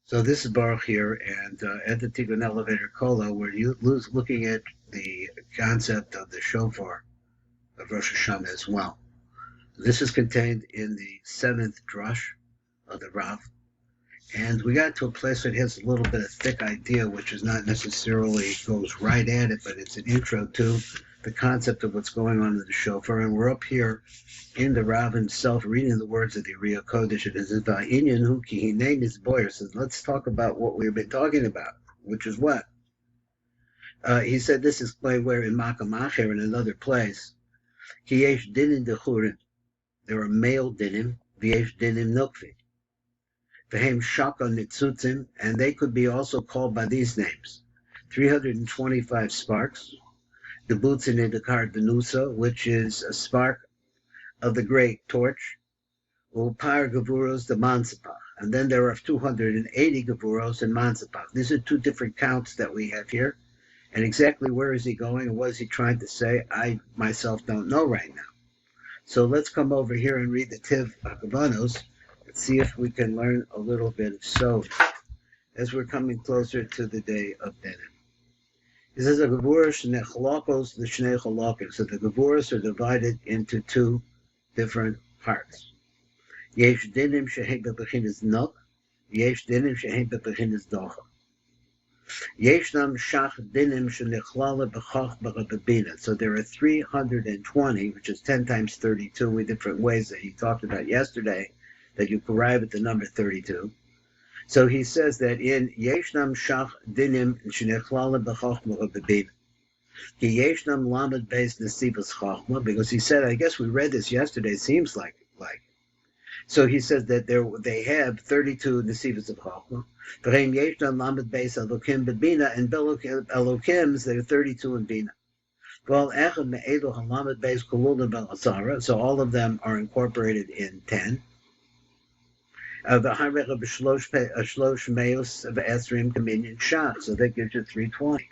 So this is Baruch here, and at the Tikkun Elevator Kola, we're looking at the concept of the Shofar of Rosh Hashanah as well. This is contained in the 7th drush of the Rav, and we got to a place that has a little bit of thick idea, which is not necessarily goes right at it, but it's an intro to the concept of what's going on in the Shofar, and we're up here in the Rav himself, reading the words of the ARI Kodesh. It is Inyan Hu Ki Hinei Mizboyer. Says, let's talk about what we've been talking about, which is what? He said this is explained where in Makamacher, in another place, Ki Yesh Dinim Dechurim. There are male dinim, V'yesh Dinim Nukvi. V'hem Shaka Nitzutzim, and they could be also called by these names. 325 sparks, the Butzin Edekar Denusa, which is a spark of the great torch, Upar Gavuros the Mansipach, and then there are 280 Gavuros in Mansipach. These are two different counts that we have here, and exactly where is he going and what is he trying to say, I myself don't know right now. So let's come over here and read the Tiv Akavanos and see if we can learn a little bit of Sod as we're coming closer to the day of Denim. He says the Gavuros Nechalokos the Shnei Chalokim. So the Gavuros are divided into two different parts. Yesh dinim shehem bebechinas nok, yesh dinim shehem bebechinas docha. Yeshnam shach dinim shenichlala b'chach b'rababina. So there are 320, which is 10 times 32, in different ways that he talked about yesterday, that you can arrive at the number 32. So he says that in Yeshnam shach dinim shenichlala b'chach b'rababina. Yeshnam lamed beis nesivas chachma, because he said, I guess we read this yesterday, it seems like. So he says that they have 32 nesivas of chachma. V'chein yeshnam lamed beis elokim b'bina, and elokims, they're 32 in bina. V'al echad me'elu halamed beis kolula b'asara, so all of them are incorporated in 10. V'harecha b'shlosh meos v'esrim kaminyan shach, so that gives you 320.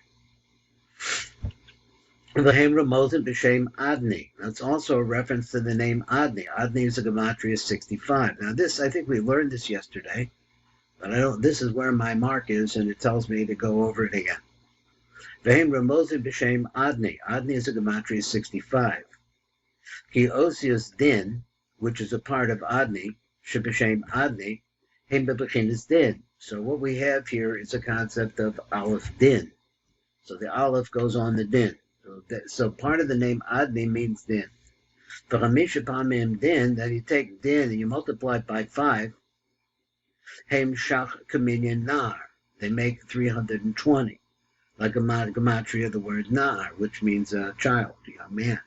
V'hem Ramozin b'shem Adni. That's also a reference to the name Adni. Adni is a gematria 65. Now this, I think we learned this yesterday, but this is where my mark is, and it tells me to go over it again. V'hem Ramozin b'shem Adni. Adni is a gematria 65. Ki Osius Din, which is a part of Adni, sheb'shem Adni, hem b'bechinas Din. So what we have here is a concept of Aleph Din. So the Aleph goes on the Din. So part of the name Adni means din. For Hamisha Pamim din, that you take din and you multiply it by 5, Hem Shach Kaminyan Nar. They make 320. Like a gematria of the word Nar, which means a child, a young man.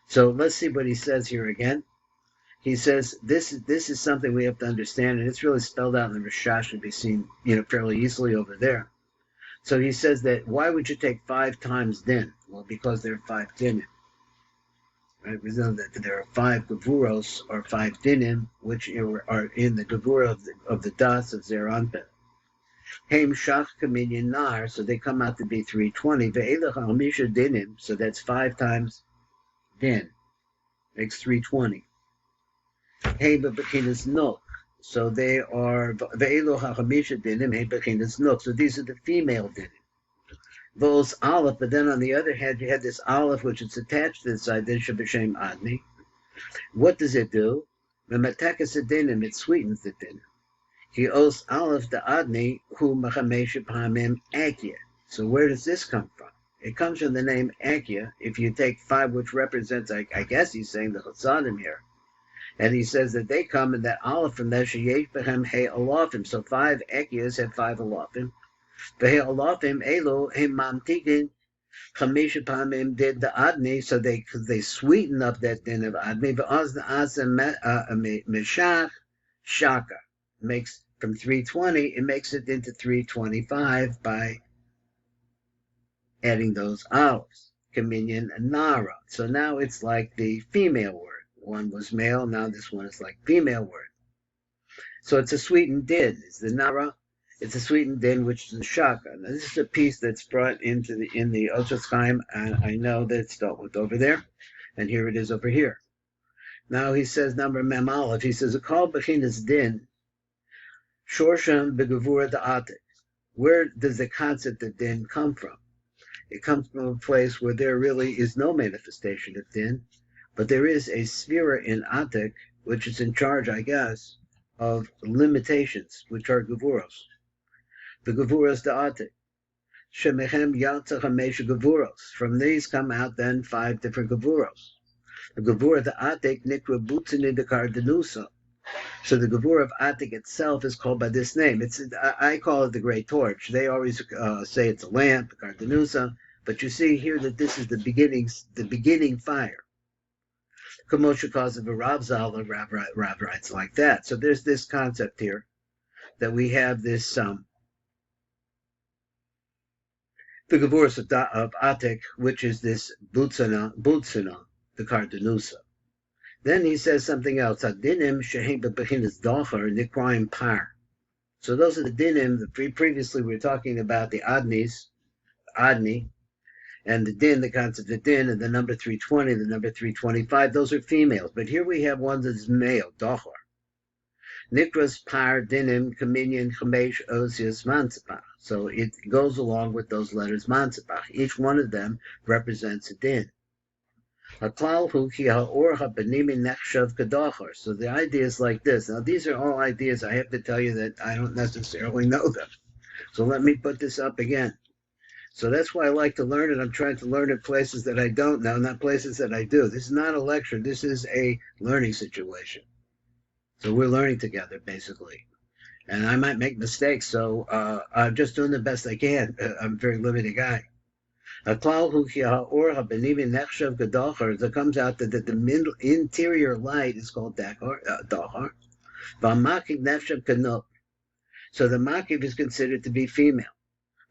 So let's see what he says here again. He says this is something we have to understand, and it's really spelled out in the Rosh, should be seen fairly easily over there. So he says that why would you take 5 times din? Well, because there are 5 dinim. Right? We know that there are 5 gavuros or 5 dinim, which are in the gavura of the das of Zeranpeh. Heim shach kaminyan nar, so they come out to be 320. Ve'elach hamisha dinim, so that's 5 times din, makes 320. Heim bebechinas nok. So they are ve'elo hachamisha dinim he bechinas nuk. So these are the female dinim. Those aleph, but then on the other hand, you had this aleph which is attached to the side. Then shabashem adni. What does it do? V'matakas dinim, it sweetens the dinim. He os aleph the adni hu machamesh pamim akia. So where does this come from? It comes from the name akia. If you take 5, which represents, I guess he's saying the chassadim here. And he says that they come in that aleph from that sheyesh behem he alafim. So 5 ekias have 5 alafim. Vehe alafim elo he mamtikin chamisha pamim did the adni. So they sweeten up that din of adni. V'az the asa meshach shaka makes from 320. It makes it into 325 by adding those olives. Kaminyan and nara. So now it's like the female word. One was male, now this one is like female word. So it's a sweetened din. It's the nara. It's a sweetened din, which is the shaka. Now this is a piece that's brought in the Ochos Chaim, and I know that it's dealt with over there, and here it is over here. Now he says number mem aleph. He says a kol bechinas din Shorshan begavura da'atik. Where does the concept of din come from? It comes from a place where there really is no manifestation of din, but there is a sphere in Atik, which is in charge, I guess, of limitations, which are gevuros. The gevuros da'atik. Shemechem yatzach hamesha gevuros. From these come out then 5 different gevuros. The gevura da'atik nikra butzini dekardanusa. So the Gevurah of Atik itself is called by this name. I call it the Great Torch. They always say it's a lamp, the Kardanusa, but you see here that this is the beginning fire. Kamosha calls it a Rav Zal, Rav writes like that. So there's this concept here that we have this, the Gevurah of Atik, which is this Butzana, the Kardanusa. Then he says something else. Dinim shehem bebechinas docher nikroim par. So those are the dinim. Previously we were talking about the adni, and the din, the concept of din, and the number 320, the number 325. Those are females. But here we have one that's male, docher. Nikras par dinim kaminyan chamesh osius mansipach. So it goes along with those letters mansipach. Each one of them represents a din. So the idea is like this. Now, these are all ideas. I have to tell you that I don't necessarily know them. So let me put this up again. So that's why I like to learn it. I'm trying to learn at places that I don't know, not places that I do. This is not a lecture. This is a learning situation. So we're learning together, basically. And I might make mistakes, so I'm just doing the best I can. I'm a very limited guy. That comes out that the interior light is called dachar. So the makif is considered to be female.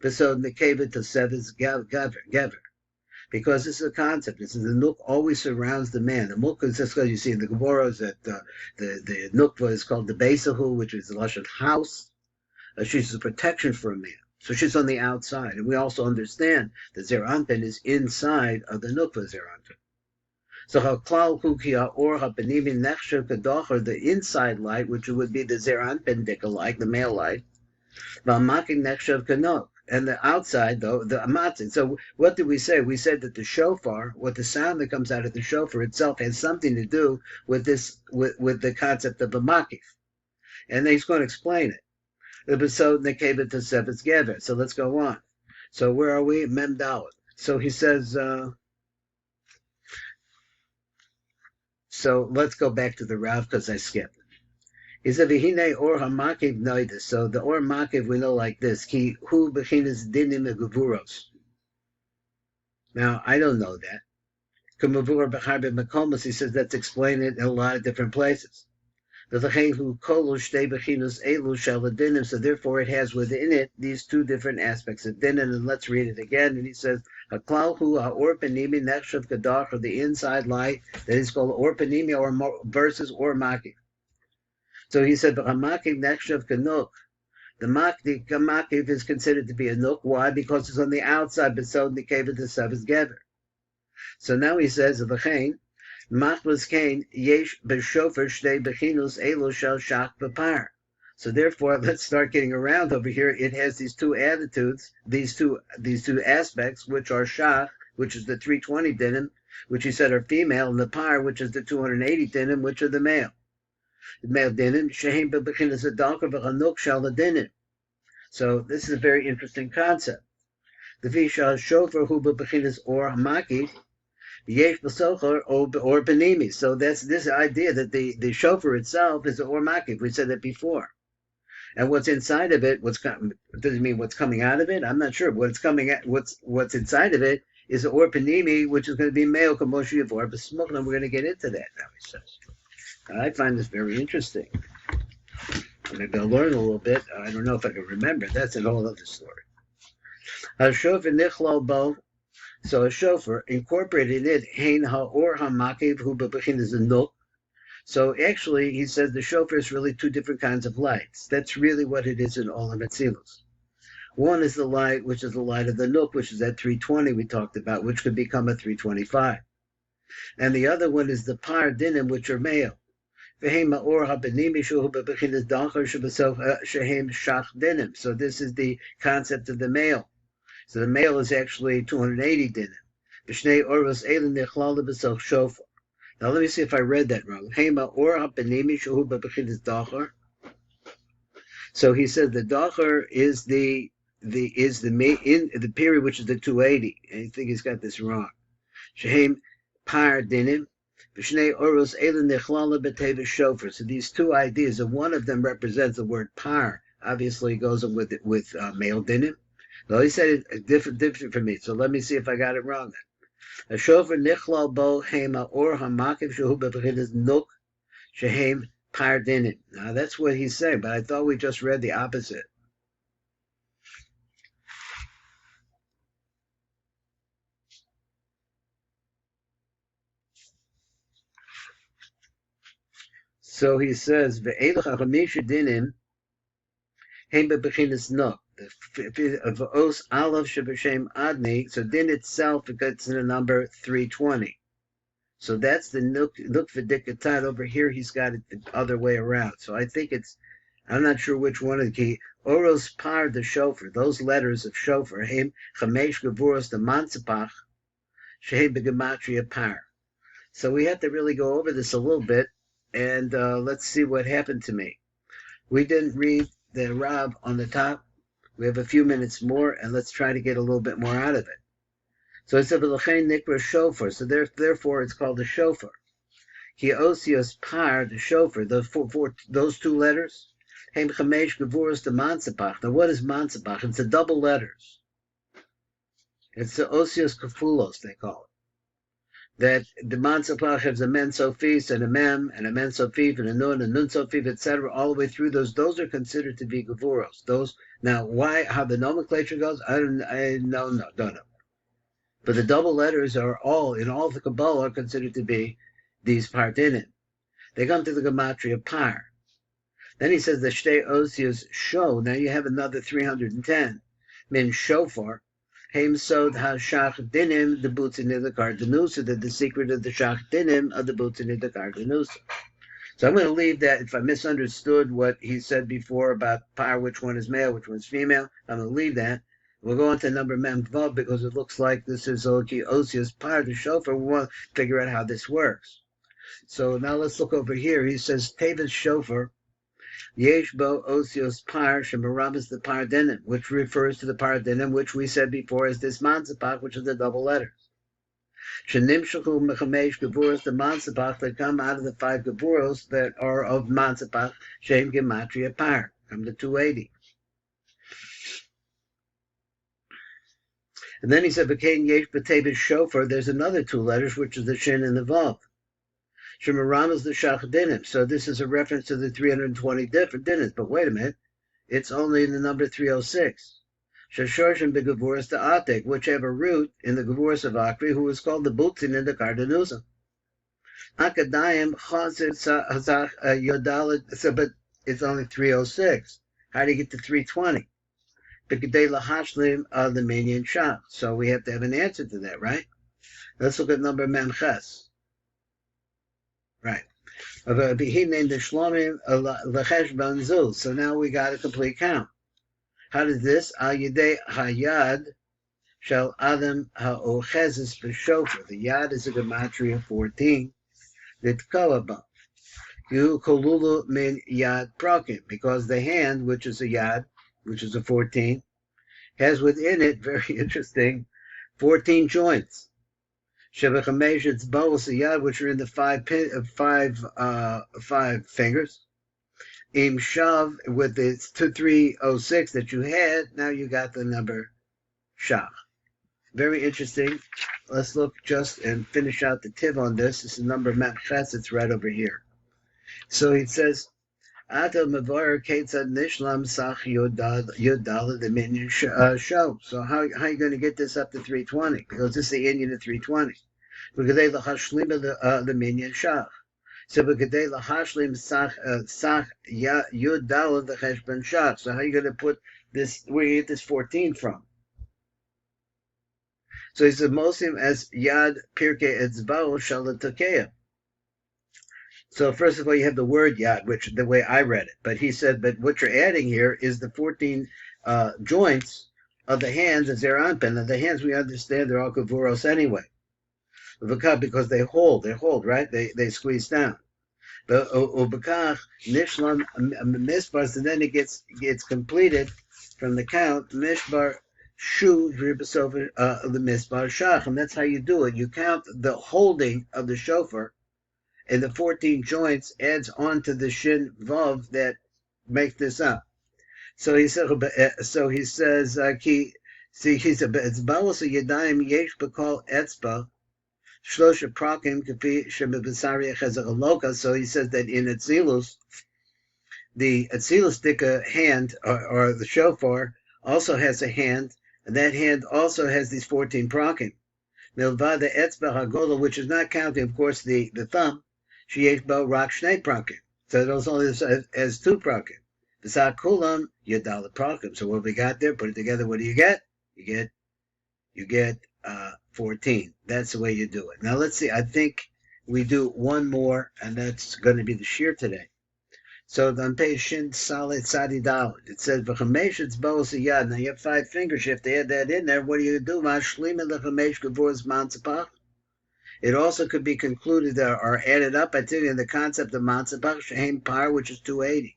So nekeva to sev is gever. Because this is a concept. This is the nuk always surrounds the man. The muk is just because you see in the Gemara that the nukva is called the Beisahu, which is the lashon house. She's a protection for a man. So she's on the outside. And we also understand that Zer Anpin is inside of the Nukva Zer Anpin. So Haklal Hukia or Hapanimi Nechshav Kadocher, the inside light, which would be the Zer Anpin Dika light, the male light, Valmaking Nechshav Kanok. And the outside, though, the Amatzin. So what did we say? We said that the shofar, what the sound that comes out of the shofar itself, has something to do with this, with the concept of a makif. And he's going to explain it. So let's go on. So where are we? Mem Dalet. So he says, so let's go back to the Rav because I skipped. He said, V'hinei Ohr Makif noidus. So the Ohr Makif we know like this. Ki hu b'chinas dinim gevuros. Now, I don't know that. K'mavur b'charbe makomas, he says that's explained it in a lot of different places. So therefore it has within it these 2 different aspects of din. And let's read it again. And he says, Ohr Penimi nechshav kadach, or the inside light, that is called Ohr Penimi, or versus Ohr Makif. So he said, Makif nechshav kanuk. The makif is considered to be a nuk. Why? Because it's on the outside, but so the keva to sev is gever. So now he says, Machmas Kain yesh b'shofar shtei bechinus elu shel shach b'par. So therefore, let's start getting around over here. It has these 2 attitudes, these two aspects, which are shach, which is the 320 dinim, which he said are female, and the par, which is the 280 dinim, which are the male. The male dinim shehem b'bechinas adalka v'chanuk shel dinim. So this is a very interesting concept. The vishal shofar hu b'bechinas Ohr Makif. Yesh b'socher or Penimi. So that's this idea that the shofar itself is the Ohr Makif. We said that before. And what's inside of it, does it mean what's coming out of it? I'm not sure. What's inside of it is the Ohr Penimi, which is going to be male Kamoshi of Ohr B'smukh, and we're going to get into that now, he says. I find this very interesting. Maybe I'll learn a little bit. I don't know if I can remember. That's a whole other story. HaShofar nichlal bo. So a shofar incorporated it, hein ha'or ha'makiv hu b'bechinas nuk. So actually, he says the shofar is really 2 different kinds of lights. That's really what it is in Olam Etzilus. One is the light, which is the light of the nuk, which is that 320 we talked about, which could become a 325. And the other one is the par dinim, which are male. V'hema Ohr Penimi shuhu bebechinas dacher shebesof shehem shach dinim. So this is the concept of the male. So the male is actually 280 dinim. B'shnei oros elin nechlala besof shofar. Now let me see if I read that wrong. Hema Ohr Penimi shuhu bebechinas dacher. So he said the dacher is the in the period which is the 280. And I think he's got this wrong. Shehem par dinim. V'shnei oros elin nechlala b'teva shofar. So these two ideas, and one of them represents the word par. Obviously, goes with male dinim. So he said it's different for me. So let me see if I got it wrong then. A shofar nichlal bo hema Ohr Makif Ohr Penimi nuk shehem par dinim. Now that's what he's saying, but I thought we just read the opposite. So he says, "Ve'elach hachamisha dinim hem bebechinas nuk." The os aleph shebashem adni. So din itself it gets in the number 320. So that's the nuk v'dikatat. Over here he's got it the other way around. So I think I'm not sure which one of the key. Oros par the shofar. Those letters of shofar. Hem chamesh gevuros the mansapach. Shehem begematria par. So we have to really go over this a little bit. And let's see what happened to me. We didn't read the Rav on the top. We have a few minutes more, and let's try to get a little bit more out of it. So it said, "V'lachein nikra shofar." So therefore, it's called the shofar. Ki osios par the shofar. Those two letters. Hem chamesh gevuros the mansapach. Now, what is mansapach? It's the double letters. It's the osios kafulos they call it. That the mansapach has a men sofis and a mem and a men sofif and a nun sofif, etc. All the way through those are considered to be gevuros. Those now how the nomenclature goes, I don't know. But the double letters are all in all the Kabbalah are considered to be these partinim. They come to the gematria par. Then he says the shtei osios show. Now you have another 310 min shofar. Haim sod ha-shach dinim, the butzin the kardanusa, that the secret of the shach dinim of the butzin the kardanusa. So I'm going to leave that. If I misunderstood what he said before about par, which one is male, which one's female, I'm going to leave that. We'll go on to number mem vav because it looks like this is oki osios par, the shofar. We want to figure out how this works. So now let's look over here. He says tevis shofar. Yesh bo osios par shemarabas the par dinim, which refers to the par dinim, which we said before is this mansapach, which is the double letters. Shenimshachu mechamesh gevuros the mansapach that come out of the 5 gevuros that are of mansapach shem gematria par, come to 280. And then he said, "V'kein yesh b'tevis shofar." There's another 2 letters, which is the shin and the vav. Shemaram is the shach dinim. So this is a reference to the 320 different dinim. But wait a minute, it's only in the number 306. Shashorshim begavuras the atek, which have a root in the gavuras of Akri, who is called the butzin in the kardanusa. Akadayim chazir hazach yodalit. So, but it's only 306. How do you get to 320? B'kedei lahashlim the minyan shach. So we have to have an answer to that, right? Let's look at number memches. Right. He named the Shlomim Lecheshban Zul. So now we got a complete count. How does this? Al Yidei Hayad Shel Adam Ha'ochezes B'Shofar. The Yad is a gematria 14. Litkavaba. You Kolulu Min Yad Prakim. Because the hand, which is a Yad, which is a 14, has within it, very interesting, 14 joints. Shevachamesh it's bolos yad, which are in the 5 fingers. Im shav with the 306 that you had, now you got the number shav. Very interesting. Let's look just and finish out the tiv on this. This is number memches. It's right over here. So he says, "Atal mevar ketzad nishlam sach yodal the minyan show." So how are you going to get this up to 320? Because this is the Indian of 320. V'kedei lahashlim the minyan shach. So v'kedei lahashlim sach yodal the cheshbon shach. So how are you going to put this? Where you get this 14 from? So he said, "Mosim as yad pirkei etzbao shalatakea." So first of all, you have the word yad, which the way I read it. But he said, but what you're adding here is the 14 joints of the hands as they're anpen. And the hands, we understand, they're all kavuros anyway. Because they hold, right? They squeeze down. But ubakach nishlam misbars, and then it gets completed from the count mishbar shu the misbar shach, and that's how you do it. You count the holding of the shofar, and the 14 joints adds on to the shin vav that make this up. So he said. So he says, "Ki see, he's a etzbalos yadayim yesh b'kol etzba." Shlosha prakim kafi shemibasari chazaloka. So he says that in Atzilus, the Atzilus dika hand or the shofar also has a hand, and that hand also has these 14 prakim. Milva the etzba hagola, which is not counting, of course, the thumb. Sheyesh bo rak shnei prakim. So it also has 2 prakim. V'sa kulam yadal prakim. So what we got there, put it together. What do you get? You get 14. That's the way you do it. Now let's see. I think we do one more, and that's going to be the shear today. So on page Shin Salit Sadi Dalit, it says v'chamesh it's bo'os yad. Now you have 5 fingers. You have to add that in there. What do you do? Mashlima lechamesh gevurz matzapach. It also could be concluded or added up. I tell you, in the concept of matzapach shehem par, which is 280.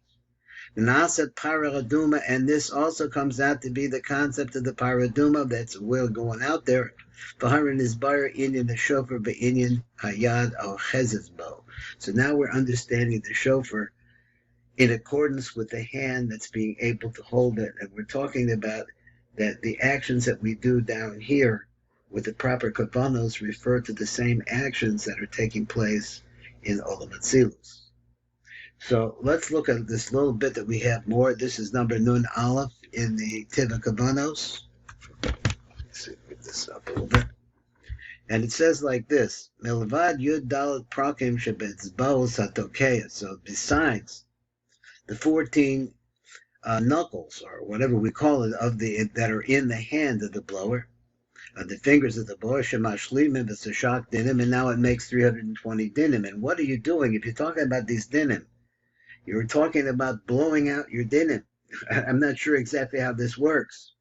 Nasa paraduma, and this also comes out to be the concept of the paraduma. That's will going out there. Vaharin is bar Indian the shofar Indian hayad al chezizbo. So now we're understanding the shofar in accordance with the hand that's being able to hold it, and we're talking about that the actions that we do down here with the proper kavanos refer to the same actions that are taking place in Olam Atzilus. So let's look at this little bit that we have more. This is number Nun Aleph in the Tiva Kavanos. Let's see, pick this up a little bit. And it says like this: Melavad Yud Dalet Prakim Shebetzbao Satokeya. So besides the 14 knuckles, or whatever we call it, that are in the hand of the blower, the fingers of the blower, Shemashlimim, it's a shak dinim, and now it makes 320 dinim. And what are you doing? If you're talking about these dinim, you're talking about blowing out your dinim. I'm not sure exactly how this works.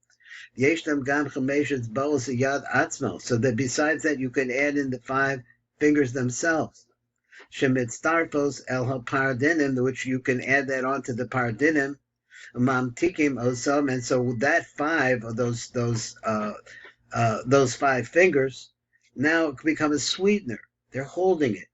So that besides that, you can add in the 5 fingers themselves. Shemitztarfos el ha-paradinim, which you can add that onto the paradinim. Mamtikim osam, and so that 5 of those 5 fingers now become a sweetener. They're holding it.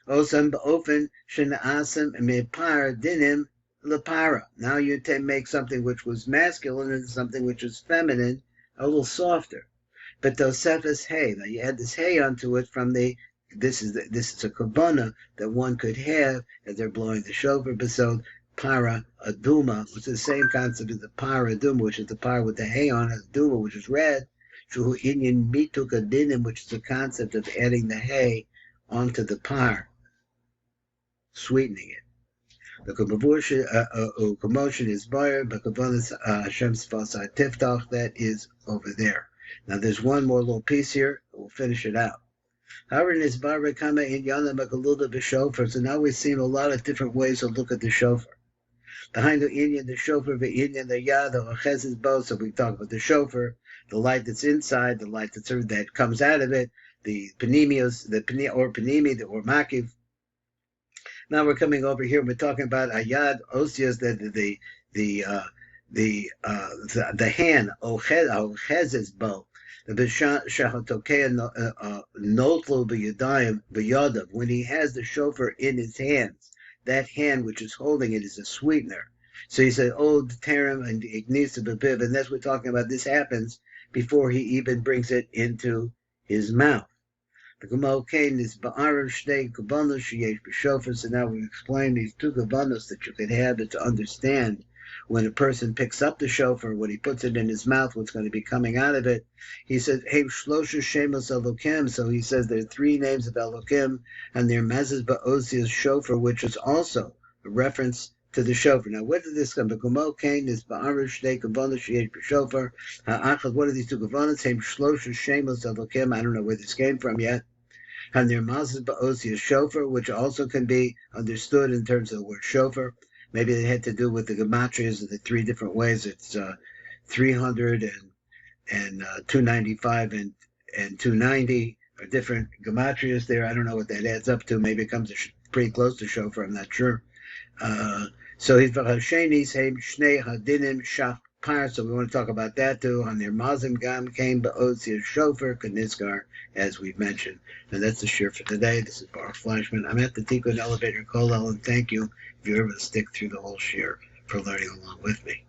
Osam ba'ofen shena'asem mepar dinim lepara. Now you make something which was masculine and something which was feminine a little softer. But tosefes hay. Now you add this hay onto it from the. This is a kabana that one could have as they're blowing the shofar. Besod para aduma, which is the same concept as the para aduma, which is the para with the hay on it, aduma, which is red. Shuhu inyan mituk adinim, which is the concept of adding the hay onto the par, sweetening it. The commotion is bar, but Hashem's fasad tiftach, that is over there. Now there's one more little piece here. We'll finish it out. So now we've seen a lot of different ways to look at the shofar. Behind the Indian, the shofar, the Indian, the yad, the chezes both. So we talk about the shofar, the light that's inside, the light that comes out of it, the penimios, the Ohr Penimi, the Ohr Makif. Now we're coming over here. We're talking about ayad osias, the hand, ochezes both. When he has the shofar in his hands, that hand which is holding it is a sweetener. So he said, "Oh, the terim and ignis b'piv," and that's what we're talking about. This happens before he even brings it into his mouth. So now we explain these 2 kavanos that you can have to understand when a person picks up the shofar, when he puts it in his mouth, what's going to be coming out of it. He says, "Hey, shlosha shemos Elokim." So he says there are 3 names of Elokim, and they're mezes ba'osias shofar, which is also a reference to the shofar. Now, where did this come? B'kumo kain is ba'arush shnei kavanos sheyesh b'shofar. Ha'achad. What are these 2 kavanos? Hey, shlosha shemos Elokim. I don't know where this came from yet. Hanirmazes ba'osia shofar, which also can be understood in terms of the word shofar. Maybe they had to do with the gematrias of the three different ways. It's 300 and 295 and 290 are different gematrias there. I don't know what that adds up to. Maybe it comes pretty close to shofar. I'm not sure. So he's v'hasheni same shnei hadinim shachar. So we want to talk about that too. Hanir mazim gam came ba'otzia shofar k'nizgar, as we've mentioned. And that's the shir for today. This is Baruch Flashman. I'm at the Tikkun Elevator Kollel, and thank you if you're able to stick through the whole shir for learning along with me.